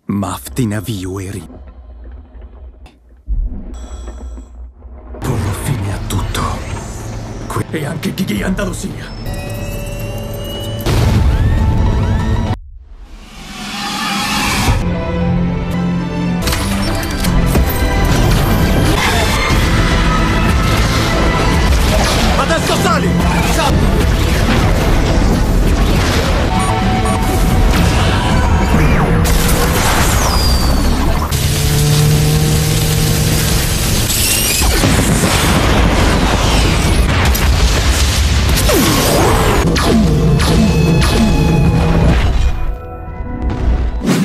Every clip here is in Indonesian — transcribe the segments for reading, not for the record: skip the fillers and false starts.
Mafti Navieri. Porrò fine a tutto. E anche Gigi Andalusia. Adesso sali!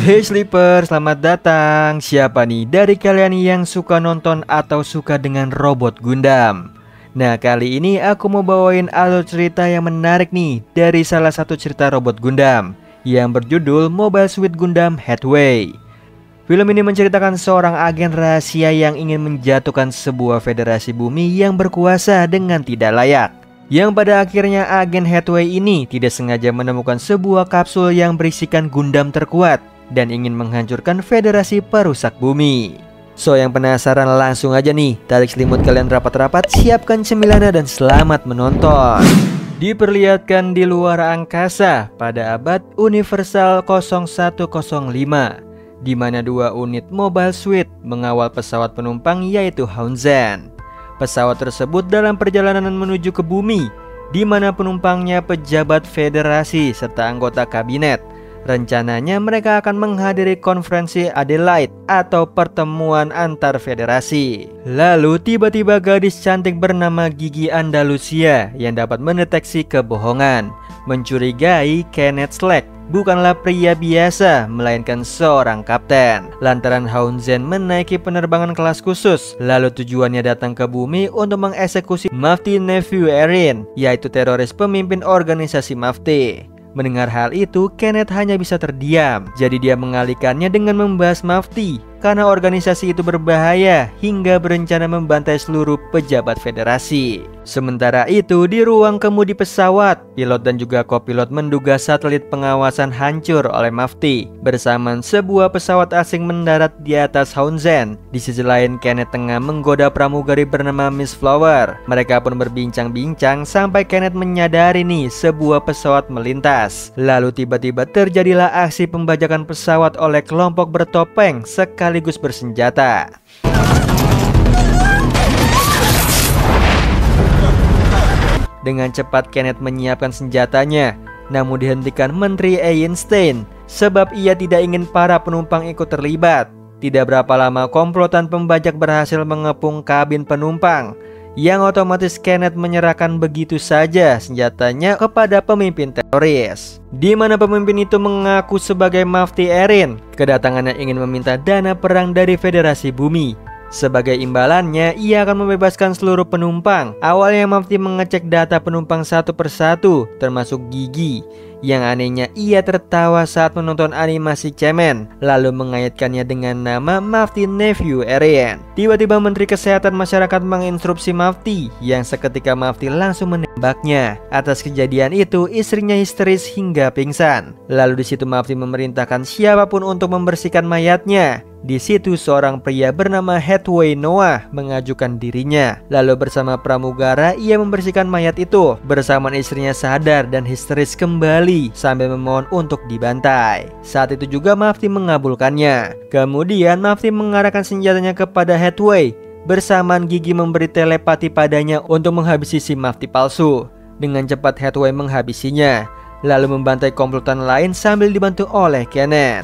Hey Sleeper, selamat datang. Siapa nih dari kalian yang suka nonton atau suka dengan robot Gundam? Nah, kali ini aku mau bawain alur cerita yang menarik nih dari salah satu cerita robot Gundam yang berjudul Mobile Suit Gundam Headway. Film ini menceritakan seorang agen rahasia yang ingin menjatuhkan sebuah federasi bumi yang berkuasa dengan tidak layak. Yang pada akhirnya agen Headway ini tidak sengaja menemukan sebuah kapsul yang berisikan Gundam terkuat dan ingin menghancurkan federasi perusak bumi. So, yang penasaran langsung aja nih, tarik selimut kalian rapat-rapat, siapkan cemilannya dan selamat menonton. Diperlihatkan di luar angkasa pada abad Universal 0105, di mana dua unit Mobile Suit mengawal pesawat penumpang yaitu Hounzen. Pesawat tersebut dalam perjalanan menuju ke bumi, di mana penumpangnya pejabat federasi serta anggota kabinet. Rencananya mereka akan menghadiri konferensi Adelaide atau pertemuan antar federasi. Lalu tiba-tiba gadis cantik bernama Gigi Andalusia yang dapat mendeteksi kebohongan mencurigai Kenneth Slack bukanlah pria biasa melainkan seorang kapten. Lantaran Hounzen menaiki penerbangan kelas khusus, lalu tujuannya datang ke bumi untuk mengeksekusi Mafti Navieri, yaitu teroris pemimpin organisasi Mafti. Mendengar hal itu, Kenneth hanya bisa terdiam. Jadi dia mengalihkannya dengan membahas Mafti karena organisasi itu berbahaya hingga berencana membantai seluruh pejabat federasi. Sementara itu, di ruang kemudi pesawat, pilot dan juga kopilot menduga satelit pengawasan hancur oleh Mafti. Bersamaan sebuah pesawat asing mendarat di atas Hounzen. Di sisi lain, Kenneth tengah menggoda pramugari bernama Miss Flower. Mereka pun berbincang-bincang sampai Kenneth menyadari nih sebuah pesawat melintas. Lalu tiba-tiba terjadilah aksi pembajakan pesawat oleh kelompok bertopeng sekaligus bersenjata. Dengan cepat Kenneth menyiapkan senjatanya, namun dihentikan Menteri Einstein sebab ia tidak ingin para penumpang ikut terlibat. Tidak berapa lama komplotan pembajak berhasil mengepung kabin penumpang, yang otomatis Kenneth menyerahkan begitu saja senjatanya kepada pemimpin teroris, di mana pemimpin itu mengaku sebagai Mafti Erin. Kedatangannya ingin meminta dana perang dari Federasi Bumi. Sebagai imbalannya, ia akan membebaskan seluruh penumpang. Awalnya Mafti mengecek data penumpang satu persatu, termasuk Gigi. Yang anehnya, ia tertawa saat menonton animasi cemen, lalu mengaitkannya dengan nama Mafti Navieri. Tiba-tiba Menteri Kesehatan Masyarakat menginstruksi Mafti, yang seketika Mafti langsung menembaknya. Atas kejadian itu, istrinya histeris hingga pingsan. Lalu di situ Mafti memerintahkan siapapun untuk membersihkan mayatnya. Di situ seorang pria bernama Headway Noah mengajukan dirinya. Lalu bersama pramugara ia membersihkan mayat itu. Bersamaan istrinya sadar dan histeris kembali sambil memohon untuk dibantai. Saat itu juga Mafti mengabulkannya. Kemudian Mafti mengarahkan senjatanya kepada Headway. Bersamaan Gigi memberi telepati padanya untuk menghabisi si Mafti palsu. Dengan cepat Headway menghabisinya, lalu membantai komplotan lain sambil dibantu oleh Kenneth.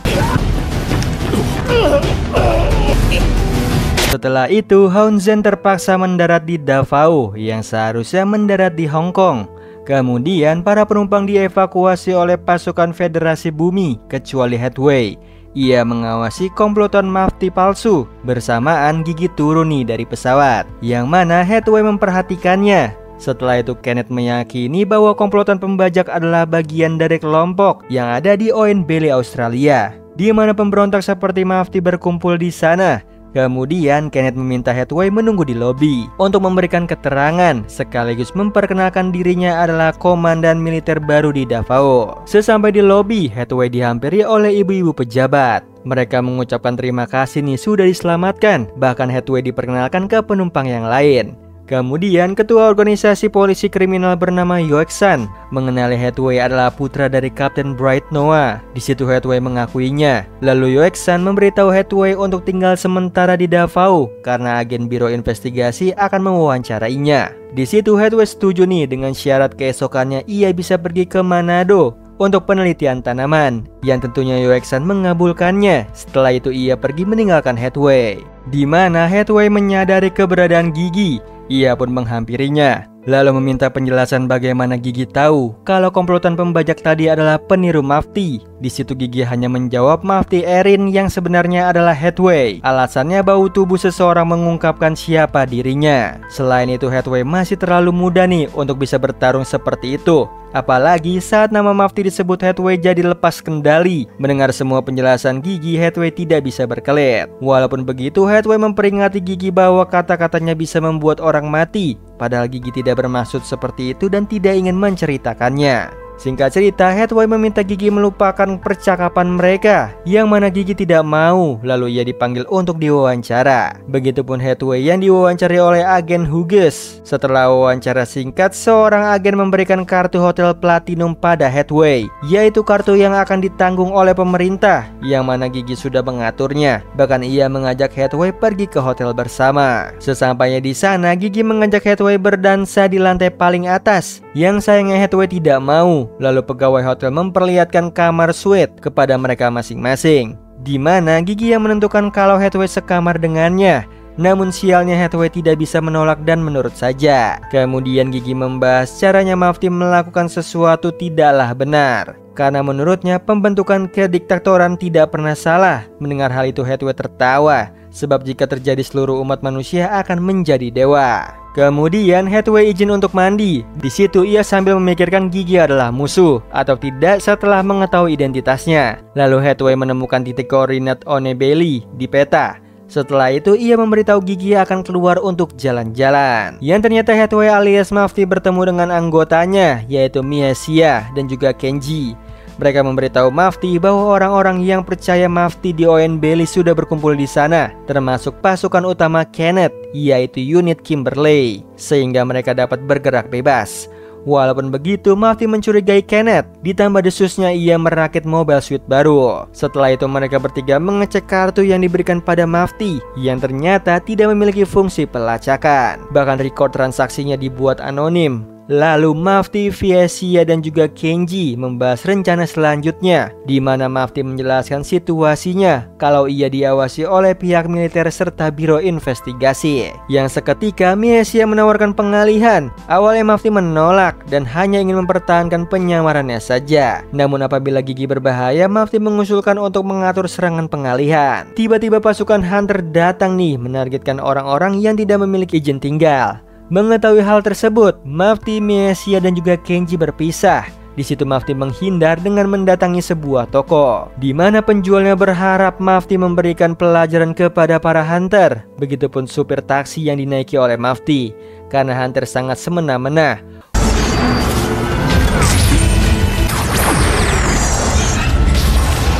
Setelah itu, Hounzen terpaksa mendarat di Davao yang seharusnya mendarat di Hong Kong. Kemudian para penumpang dievakuasi oleh pasukan Federasi Bumi kecuali Headway. Ia mengawasi komplotan Mafti palsu. Bersamaan Gigi turun nih dari pesawat, yang mana Headway memperhatikannya. Setelah itu Kenneth meyakini bahwa komplotan pembajak adalah bagian dari kelompok yang ada di Oen Bailey, Australia, di mana pemberontak seperti Mafti berkumpul di sana. Kemudian Kenneth meminta Hathaway menunggu di lobi untuk memberikan keterangan sekaligus memperkenalkan dirinya adalah komandan militer baru di Davao. Sesampai di lobi, Hathaway dihampiri oleh ibu-ibu pejabat. Mereka mengucapkan terima kasih nih sudah diselamatkan. Bahkan Hathaway diperkenalkan ke penumpang yang lain. Kemudian ketua organisasi polisi kriminal bernama Yoek-san mengenali Hathaway adalah putra dari Kapten Bright Noah. Di situ Hathaway mengakuinya. Lalu Yoek-san memberitahu Hathaway untuk tinggal sementara di Davao karena agen biro investigasi akan mewawancarainya. Di situ Hathaway setuju nih dengan syarat keesokannya ia bisa pergi ke Manado untuk penelitian tanaman, yang tentunya Yoek-san mengabulkannya. Setelah itu ia pergi meninggalkan Hathaway, di mana Hathaway menyadari keberadaan Gigi. Ia pun menghampirinya, lalu meminta penjelasan bagaimana Gigi tahu kalau komplotan pembajak tadi adalah peniru Mafti. Di situ Gigi hanya menjawab Mafti Erin yang sebenarnya adalah Hathaway. Alasannya bau tubuh seseorang mengungkapkan siapa dirinya. Selain itu Hathaway masih terlalu muda nih untuk bisa bertarung seperti itu. Apalagi saat nama Mafti disebut, Hathaway jadi lepas kendali. Mendengar semua penjelasan Gigi, Hathaway tidak bisa berkelit. Walaupun begitu, Hathaway memperingati Gigi bahwa kata-katanya bisa membuat orang mati. Padahal Gigi tidak bermaksud seperti itu dan tidak ingin menceritakannya. Singkat cerita, Hathaway meminta Gigi melupakan percakapan mereka, yang mana Gigi tidak mau. Lalu ia dipanggil untuk diwawancara. Begitupun Hathaway yang diwawancari oleh agen Hughes. Setelah wawancara singkat, seorang agen memberikan kartu hotel platinum pada Hathaway, yaitu kartu yang akan ditanggung oleh pemerintah, yang mana Gigi sudah mengaturnya. Bahkan ia mengajak Hathaway pergi ke hotel bersama. Sesampainya di sana, Gigi mengajak Hathaway berdansa di lantai paling atas, yang sayangnya Hathaway tidak mau. Lalu pegawai hotel memperlihatkan kamar suite kepada mereka masing-masing, di mana Gigi yang menentukan kalau Hathaway sekamar dengannya. Namun sialnya Hathaway tidak bisa menolak dan menurut saja. Kemudian Gigi membahas caranya Mafti melakukan sesuatu tidaklah benar, karena menurutnya pembentukan kediktatoran tidak pernah salah. Mendengar hal itu Hathaway tertawa, sebab jika terjadi seluruh umat manusia akan menjadi dewa. Kemudian Hathaway izin untuk mandi. Di situ ia sambil memikirkan Gigi adalah musuh atau tidak setelah mengetahui identitasnya. Lalu Hathaway menemukan titik koordinat Onebeli di peta. Setelah itu ia memberitahu Gigi akan keluar untuk jalan-jalan. Yang ternyata Hathaway alias Mafti bertemu dengan anggotanya, yaitu Miyasia dan juga Kenji. Mereka memberitahu Mafti bahwa orang-orang yang percaya Mafti di Onebeli sudah berkumpul di sana, termasuk pasukan utama Kenneth, yaitu unit Kimberley, sehingga mereka dapat bergerak bebas. Walaupun begitu, Mafti mencurigai Kenneth, ditambah desusnya ia merakit mobile suite baru. Setelah itu mereka bertiga mengecek kartu yang diberikan pada Mafti, yang ternyata tidak memiliki fungsi pelacakan. Bahkan record transaksinya dibuat anonim. Lalu Mafti, Miyasia dan juga Kenji membahas rencana selanjutnya, di mana Mafti menjelaskan situasinya kalau ia diawasi oleh pihak militer serta biro investigasi. Yang seketika Miyasia menawarkan pengalihan. Awalnya Mafti menolak dan hanya ingin mempertahankan penyamarannya saja. Namun apabila Gigi berbahaya, Mafti mengusulkan untuk mengatur serangan pengalihan. Tiba-tiba pasukan Hunter datang nih menargetkan orang-orang yang tidak memiliki izin tinggal. Mengetahui hal tersebut, Mafti, Miyasia dan juga Kenji berpisah. Di situ Mafti menghindar dengan mendatangi sebuah toko, di mana penjualnya berharap Mafti memberikan pelajaran kepada para Hunter. Begitupun supir taksi yang dinaiki oleh Mafti, karena Hunter sangat semena-mena.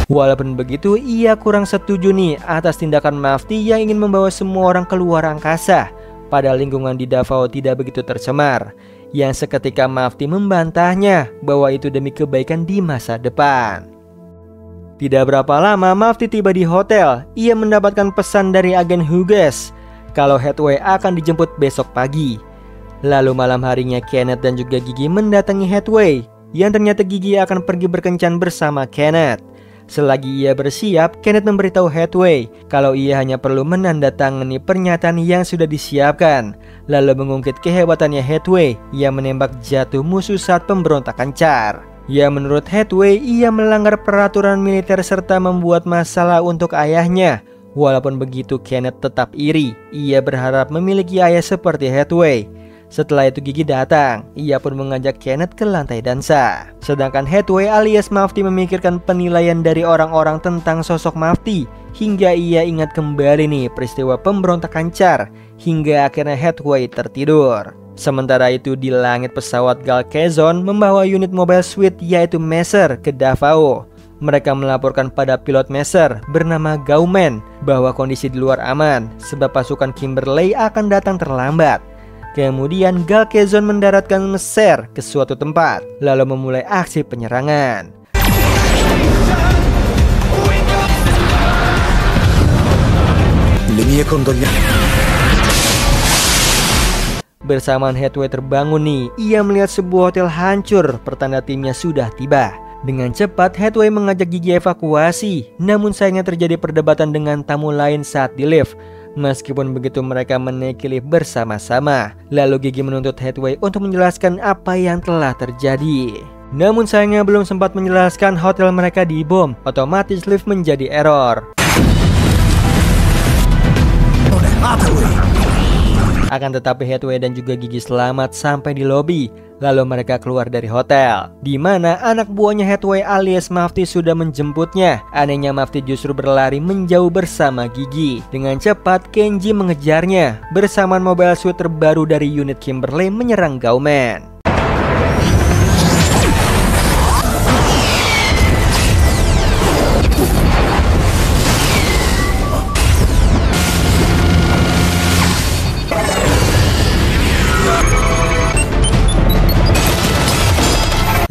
Walaupun begitu, ia kurang setuju nih atas tindakan Mafti yang ingin membawa semua orang keluar angkasa. Padahal lingkungan di Davao tidak begitu tercemar. Yang seketika Mafti membantahnya bahwa itu demi kebaikan di masa depan. Tidak berapa lama Mafti tiba di hotel. Ia mendapatkan pesan dari agen Hughes kalau Hathaway akan dijemput besok pagi. Lalu malam harinya Kenneth dan juga Gigi mendatangi Hathaway, yang ternyata Gigi akan pergi berkencan bersama Kenneth. Selagi ia bersiap, Kenneth memberitahu Hathaway kalau ia hanya perlu menandatangani pernyataan yang sudah disiapkan. Lalu mengungkit kehebatannya Hathaway yang menembak jatuh musuh saat pemberontakan Char. Ya, menurut Hathaway, ia melanggar peraturan militer serta membuat masalah untuk ayahnya. Walaupun begitu, Kenneth tetap iri. Ia berharap memiliki ayah seperti Hathaway. Setelah itu Gigi datang, ia pun mengajak Kenneth ke lantai dansa. Sedangkan Hathaway alias Mufti memikirkan penilaian dari orang-orang tentang sosok Mufti, hingga ia ingat kembali nih peristiwa pemberontakan Char, hingga akhirnya Hathaway tertidur. Sementara itu di langit pesawat Gal Kazon membawa unit Mobile Suit yaitu Messer ke Davao. Mereka melaporkan pada pilot Messer bernama Gaumen bahwa kondisi di luar aman sebab pasukan Kimberley akan datang terlambat. Kemudian Gal Kazon mendaratkan Messer ke suatu tempat lalu memulai aksi penyerangan. Bersamaan Hathaway terbangun nih, ia melihat sebuah hotel hancur, pertanda timnya sudah tiba. Dengan cepat Hathaway mengajak Gigi evakuasi, namun sayangnya terjadi perdebatan dengan tamu lain saat di lift. Meskipun begitu mereka menaiki lift bersama-sama. Lalu Gigi menuntut Hathaway untuk menjelaskan apa yang telah terjadi. Namun sayangnya belum sempat menjelaskan hotel mereka dibom, otomatis lift menjadi error. Akan tetapi Hathaway dan juga Gigi selamat sampai di lobi. Lalu mereka keluar dari hotel, di mana anak buahnya Hathaway alias Mufti sudah menjemputnya. Anehnya Mufti justru berlari menjauh bersama Gigi. Dengan cepat Kenji mengejarnya. Bersamaan Mobile Suit terbaru dari unit Kimberley menyerang Gaumen.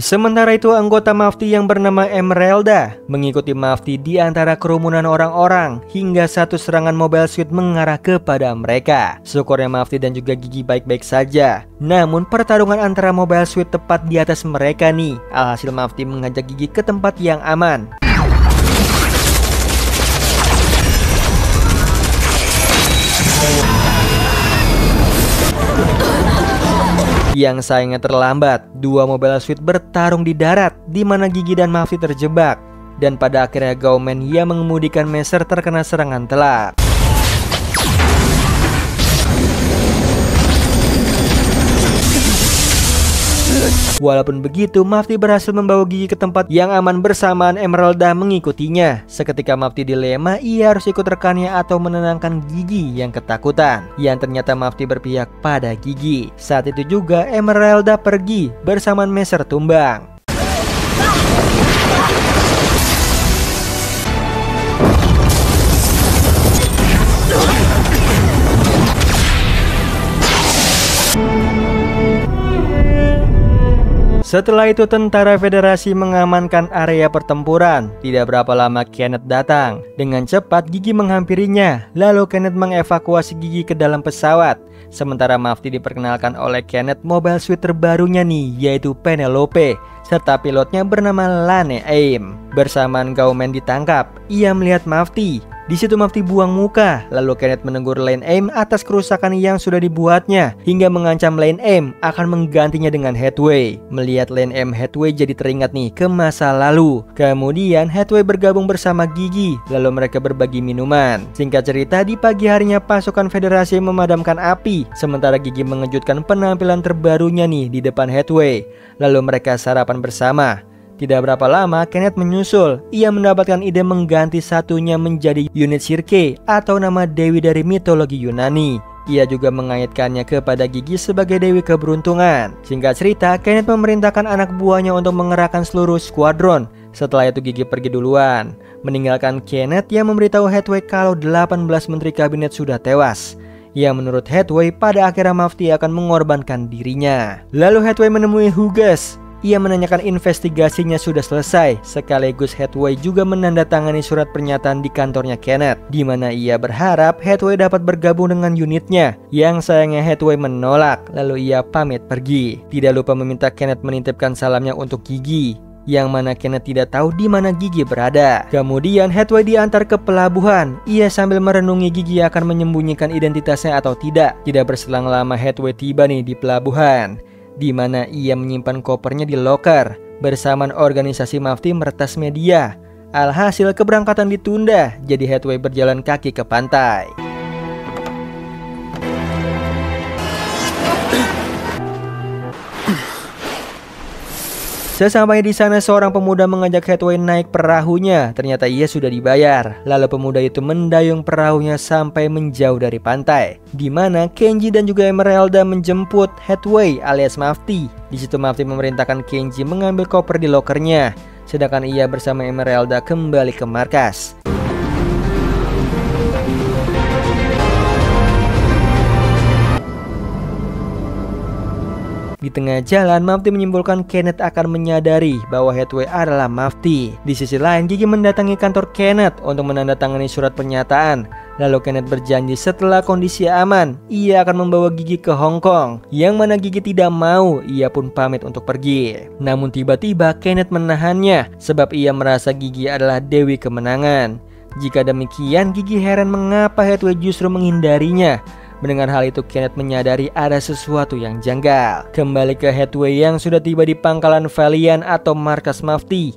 Sementara itu anggota Mufti yang bernama Emeralda mengikuti Mufti di antara kerumunan orang-orang hingga satu serangan Mobile Suit mengarah kepada mereka. Syukurnya Mufti dan juga Gigi baik-baik saja. Namun pertarungan antara Mobile Suit tepat di atas mereka nih. Alhasil Mufti mengajak Gigi ke tempat yang aman. Yang sayangnya terlambat, dua Mobile Suit bertarung di darat, di mana Gigi dan Mufti terjebak. Dan pada akhirnya Gaumen yang mengemudikan Messer terkena serangan telak. Walaupun begitu, Mufti berhasil membawa Gigi ke tempat yang aman bersamaan Emeralda mengikutinya. Seketika Mufti dilema, ia harus ikut rekannya atau menenangkan Gigi yang ketakutan. Yang ternyata Mufti berpihak pada Gigi. Saat itu juga Emeralda pergi bersamaan Messer tumbang. Setelah itu tentara federasi mengamankan area pertempuran. Tidak berapa lama Kenneth datang. Dengan cepat Gigi menghampirinya. Lalu Kenneth mengevakuasi Gigi ke dalam pesawat. Sementara Mufti diperkenalkan oleh Kenneth Mobile Suit terbarunya nih, yaitu Penelope, serta pilotnya bernama Lane Aim. Bersamaan Gaumen ditangkap, ia melihat Mufti. Di situ Mufti buang muka, lalu Kenneth menegur Lane Aim atas kerusakan yang sudah dibuatnya, hingga mengancam Lane Aim akan menggantinya dengan Hathaway. Melihat Lane Aim, Hathaway jadi teringat nih ke masa lalu. Kemudian Hathaway bergabung bersama Gigi, lalu mereka berbagi minuman. Singkat cerita, di pagi harinya pasukan federasi memadamkan api, sementara Gigi mengejutkan penampilan terbarunya nih di depan Hathaway. Lalu mereka sarapan bersama. Tidak berapa lama Kenneth menyusul. Ia mendapatkan ide mengganti satunya menjadi unit Circe atau nama dewi dari mitologi Yunani. Ia juga mengaitkannya kepada Gigi sebagai dewi keberuntungan. Singkat cerita, Kenneth memerintahkan anak buahnya untuk mengerahkan seluruh skuadron. Setelah itu Gigi pergi duluan, meninggalkan Kenneth yang memberitahu Hathaway kalau 18 menteri kabinet sudah tewas. Yang menurut Hathaway pada akhirnya Mufti akan mengorbankan dirinya. Lalu Hathaway menemui Hughes. Ia menanyakan investigasinya sudah selesai. Sekaligus Hathaway juga menandatangani surat pernyataan di kantornya Kenneth, di mana ia berharap Hathaway dapat bergabung dengan unitnya. Yang sayangnya Hathaway menolak, lalu ia pamit pergi. Tidak lupa meminta Kenneth menitipkan salamnya untuk Gigi, yang mana Kenneth tidak tahu di mana Gigi berada. Kemudian Hathaway diantar ke pelabuhan. Ia sambil merenungi Gigi akan menyembunyikan identitasnya atau tidak. Tidak berselang lama Hathaway tiba nih di pelabuhan, di mana ia menyimpan kopernya di loker. Bersamaan organisasi Mufti meretas media. Alhasil keberangkatan ditunda, jadi Hathaway berjalan kaki ke pantai. Sesampai di sana, seorang pemuda mengajak Hathaway naik perahunya. Ternyata ia sudah dibayar. Lalu pemuda itu mendayung perahunya sampai menjauh dari pantai, di mana Kenji dan juga Emeralda menjemput Hathaway alias Mafty. Di situ Mafty memerintahkan Kenji mengambil koper di lokernya, sedangkan ia bersama Emeralda kembali ke markas. Di tengah jalan, Mafty menyimpulkan Kenneth akan menyadari bahwa Hathaway adalah Mafty. Di sisi lain, Gigi mendatangi kantor Kenneth untuk menandatangani surat pernyataan. Lalu Kenneth berjanji setelah kondisi aman, ia akan membawa Gigi ke Hong Kong. Yang mana Gigi tidak mau, ia pun pamit untuk pergi. Namun tiba-tiba Kenneth menahannya, sebab ia merasa Gigi adalah Dewi Kemenangan. Jika demikian, Gigi heran mengapa Hathaway justru menghindarinya. Mendengar hal itu, Kenneth menyadari ada sesuatu yang janggal. Kembali ke Hathaway yang sudah tiba di pangkalan Valiant atau markas Mafty.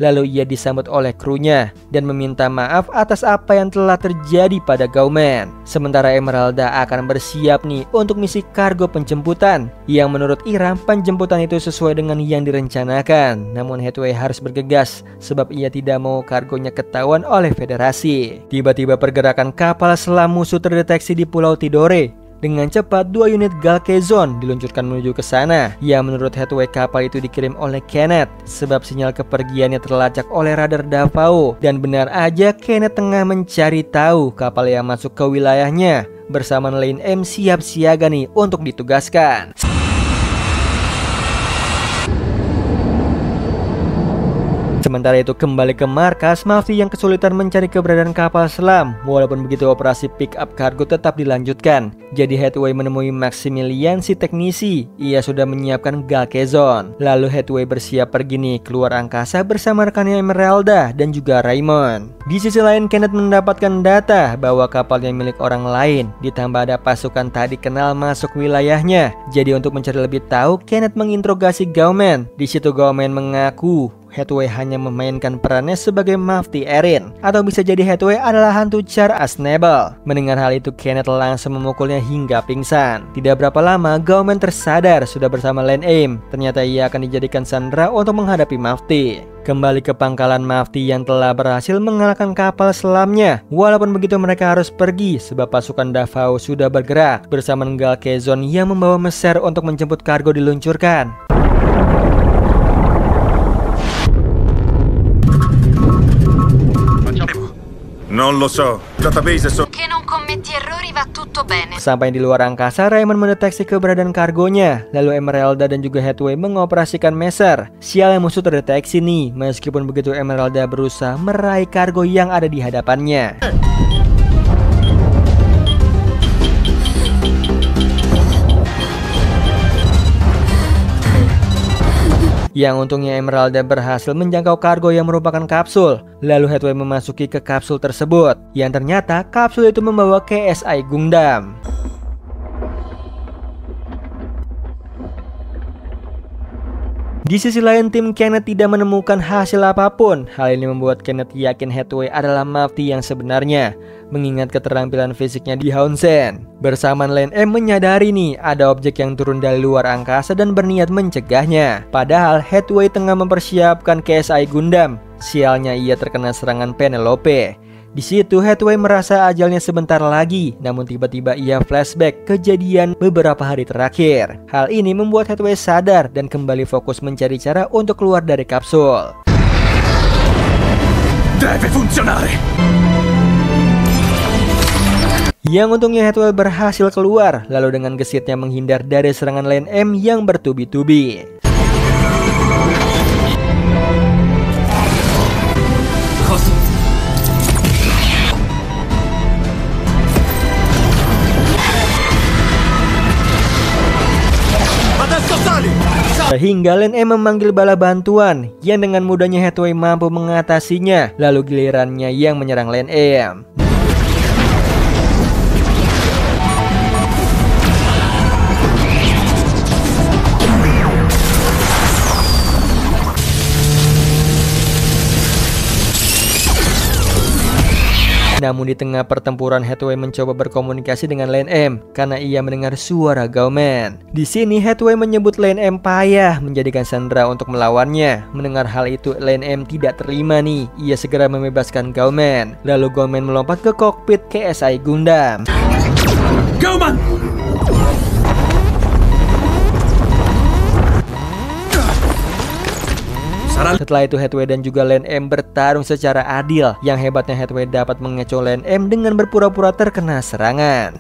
Lalu ia disambut oleh krunya dan meminta maaf atas apa yang telah terjadi pada Gauman. Sementara Emeralda akan bersiap nih untuk misi kargo penjemputan, yang menurut Ira penjemputan itu sesuai dengan yang direncanakan. Namun Hathaway harus bergegas sebab ia tidak mau kargonya ketahuan oleh Federasi. Tiba-tiba pergerakan kapal selam musuh terdeteksi di Pulau Tidore. Dengan cepat, 2 unit Galkezon diluncurkan menuju ke sana. Ya, menurut Hathaway kapal itu dikirim oleh Kenneth sebab sinyal kepergiannya terlacak oleh radar Davao. Dan benar aja, Kenneth tengah mencari tahu kapal yang masuk ke wilayahnya. Bersama Lane M siap siaga nih untuk ditugaskan. Sementara itu kembali ke markas, Mafty yang kesulitan mencari keberadaan kapal selam. Walaupun begitu, operasi pick up kargo tetap dilanjutkan. Jadi Hathaway menemui Maximilian si teknisi. Ia sudah menyiapkan Galkezon. Lalu Hathaway bersiap pergi nih keluar angkasa bersama rekannya Emeralda dan juga Raymond. Di sisi lain, Kenneth mendapatkan data bahwa kapalnya milik orang lain. Ditambah ada pasukan tak dikenal masuk wilayahnya. Jadi untuk mencari lebih tahu, Kenneth menginterogasi Gauman. Di situ Gauman mengaku Hathaway hanya memainkan perannya sebagai Mafty Erin, atau bisa jadi Hathaway adalah hantu Char Aznable. Mendengar hal itu, Kenneth langsung memukulnya hingga pingsan. Tidak berapa lama, Gauman tersadar sudah bersama Lane Aim. Ternyata ia akan dijadikan sandera untuk menghadapi Mafty. Kembali ke pangkalan Mafty yang telah berhasil mengalahkan kapal selamnya. Walaupun begitu, mereka harus pergi sebab pasukan Davao sudah bergerak bersama Galkezon yang membawa meser untuk menjemput kargo diluncurkan. Non lo so. Database Che non commetti errori, va tutto bene. Sampai di luar angkasa, Raymond mendeteksi keberadaan kargonya. Lalu Emeralda dan juga Hathaway mengoperasikan meser. Sial, yang musuh terdeteksi nih. Meskipun begitu, Emeralda berusaha meraih kargo yang ada di hadapannya. Yang untungnya Emeralda berhasil menjangkau kargo yang merupakan kapsul. Lalu Hathaway memasuki ke kapsul tersebut, yang ternyata kapsul itu membawa KSI Gundam. Di sisi lain, tim Kenneth tidak menemukan hasil apapun. Hal ini membuat Kenneth yakin Hathaway adalah Mafty yang sebenarnya, mengingat keterampilan fisiknya di Hounsen. Bersamaan Lane M menyadari nih ada objek yang turun dari luar angkasa dan berniat mencegahnya. Padahal Hathaway tengah mempersiapkan KSI Gundam. Sialnya, ia terkena serangan Penelope. Di situ Hathaway merasa ajalnya sebentar lagi, namun tiba-tiba ia flashback kejadian beberapa hari terakhir. Hal ini membuat Hathaway sadar dan kembali fokus mencari cara untuk keluar dari kapsul. deve funzionare. Yang untungnya Hathaway berhasil keluar, lalu dengan gesitnya menghindar dari serangan Lane M yang bertubi-tubi. Sehingga Lane M memanggil bala bantuan yang dengan mudahnya Hathaway mampu mengatasinya. Lalu gilirannya yang menyerang Lane M. Namun di tengah pertempuran, Hathaway mencoba berkomunikasi dengan Lane M karena ia mendengar suara Gauman. Di sini Hathaway menyebut Lane M payah menjadikan Sandra untuk melawannya. Mendengar hal itu, Lane M tidak terima nih. Ia segera membebaskan Gauman. Lalu Gauman melompat ke kokpit KSI Gundam. Gauman! Setelah itu Hathaway dan juga Lane M bertarung secara adil. Yang hebatnya Hathaway dapat mengecoh Lane M dengan berpura-pura terkena serangan.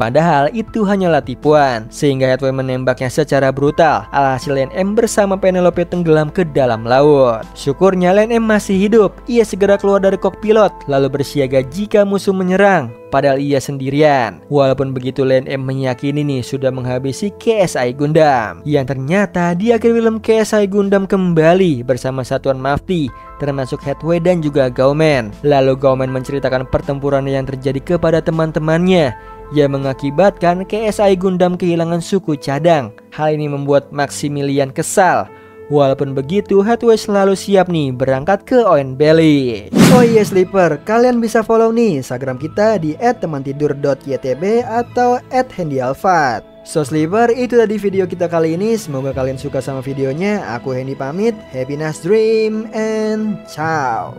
Padahal itu hanyalah tipuan, sehingga Hathaway menembaknya secara brutal. Alhasil Lane M bersama Penelope tenggelam ke dalam laut. Syukurnya Lane M masih hidup. Ia segera keluar dari kokpilot, lalu bersiaga jika musuh menyerang. Padahal ia sendirian. Walaupun begitu, Lane M meyakini nih sudah menghabisi KSI Gundam. Yang ternyata di akhir film KSI Gundam kembali bersama satuan Mafti, termasuk Hathaway dan juga Gauman. Lalu Gauman menceritakan pertempuran yang terjadi kepada teman-temannya, yang mengakibatkan KSI Gundam kehilangan suku cadang. Hal ini membuat Maximilian kesal. Walaupun begitu, Hathaway selalu siap nih berangkat ke Oen Belly. Oh iya Sleeper, kalian bisa follow nih Instagram kita di @temantidur.ytb atau @handyalfat. So Sleeper, itu tadi video kita kali ini. Semoga kalian suka sama videonya. Aku Hendy pamit. Happy nice dream and ciao.